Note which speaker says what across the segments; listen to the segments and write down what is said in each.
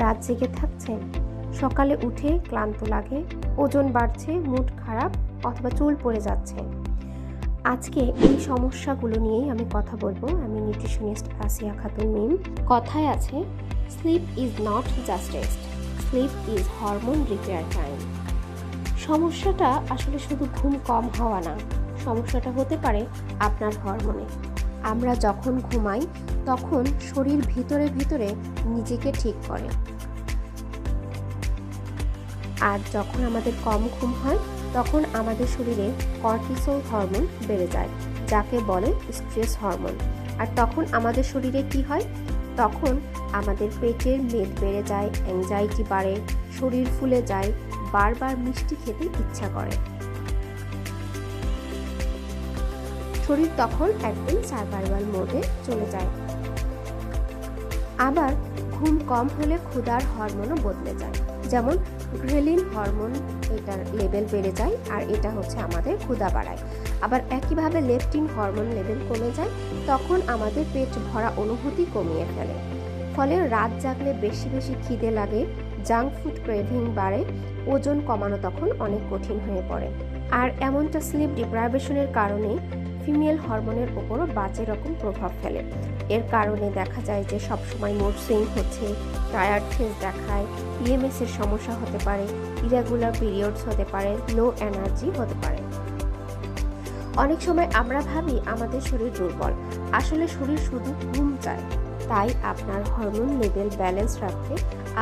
Speaker 1: রাত জেগে থাকছেন, সকালে উঠে ক্লান্ত লাগে, ওজন বাড়ছে, মুড খারাপ অথবা চুল পড়ে যাচ্ছে। আজকে এই সমস্যাগুলো নিয়েই আমি কথা বলবো। আমি নিউট্রিশনিস্ট আসিয়া খাতুন মিম। কথায় আছে, sleep is not just rest, sleep is hormone repair time. সমস্যাটা আসলে শুধু ঘুম কম হওয়া না, সমস্যাটা হতে পারে আপনার হরমোনে। আমরা যখন ঘুমাই তখন শরীর ভিতরে ভিতরে নিজেকে ঠিক করে, আর যখন আমাদের কম ঘুম হয় তখন আমাদের শরীরে কর্টিসল হরমোন বেড়ে যায়, যাকে বলে স্ট্রেস হরমোন। আর তখন আমাদের শরীরে কি হয়? তখন আমাদের পেটের মেদ বেড়ে যায়, অ্যাংজাইটি বাড়ে, শরীর ফুলে যায়, বারবার মিষ্টি খেতে ইচ্ছা করে। শরীর তখন একদম সার্ভাইভাল মোডে চলে যায়। আবার ঘুম কম হলে ক্ষুধার হরমোনও বদলে যায়, যেমন গ্রেলিন হরমোন, এটার লেভেল বেড়ে যায় আর এটা হচ্ছে আমাদের ক্ষুধা বাড়ায়। আবার একইভাবে লেপটিন হরমোন লেভেল কমে যায়, তখন আমাদের পেট ভরা অনুভূতি কমিয়ে ফেলে। ফলে রাত জাগলে বেশি বেশি খিদে লাগে, জাঙ্ক ফুড ক্রেভিং বাড়ে, ওজন কমানো তখন অনেক কঠিন হয়ে পড়ে। আর এমনটা স্লিপ ডিপ্রাইভেশনের কারণে ফিমেল হরমোনের ওপরও বাজে রকম প্রভাব ফেলে। এর কারণে দেখা যায় যে সবসময় মুড সুইং হচ্ছে, টায়ার্ড ফেস দেখায়, পিএমএস এর সমস্যা হতে পারে, ইরেগুলার পিরিয়ডস হতে পারে, লো এনার্জি হতে পারে। অনেক সময় আমরা ভাবি আমাদের শরীর দুর্বল, আসলে শরীর শুধু ঘুম চায়। তাই আপনার হরমোন লেভেল ব্যালেন্স রাখতে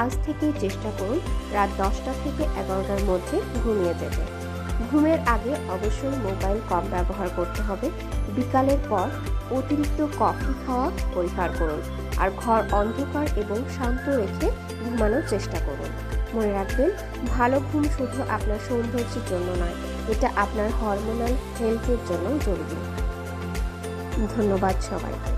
Speaker 1: আজ থেকেই চেষ্টা করুন রাত 10টা থেকে 11টার মধ্যে ঘুমিয়ে যেতে। ঘুমের আগে অবশ্যই মোবাইল কম ব্যবহার করতে হবে। বিকালের পর অতিরিক্ত কফি খাওয়া পরিহার করুন, আর ঘর অন্ধকার এবং শান্ত রেখে ঘুমানোর চেষ্টা করুন। মনে রাখবেন, ভালো ঘুম শুধু আপনার সৌন্দর্যের জন্য নয়, এটা আপনার হরমোনাল হেলথের জন্য জরুরি। ধন্যবাদ সবাইকে।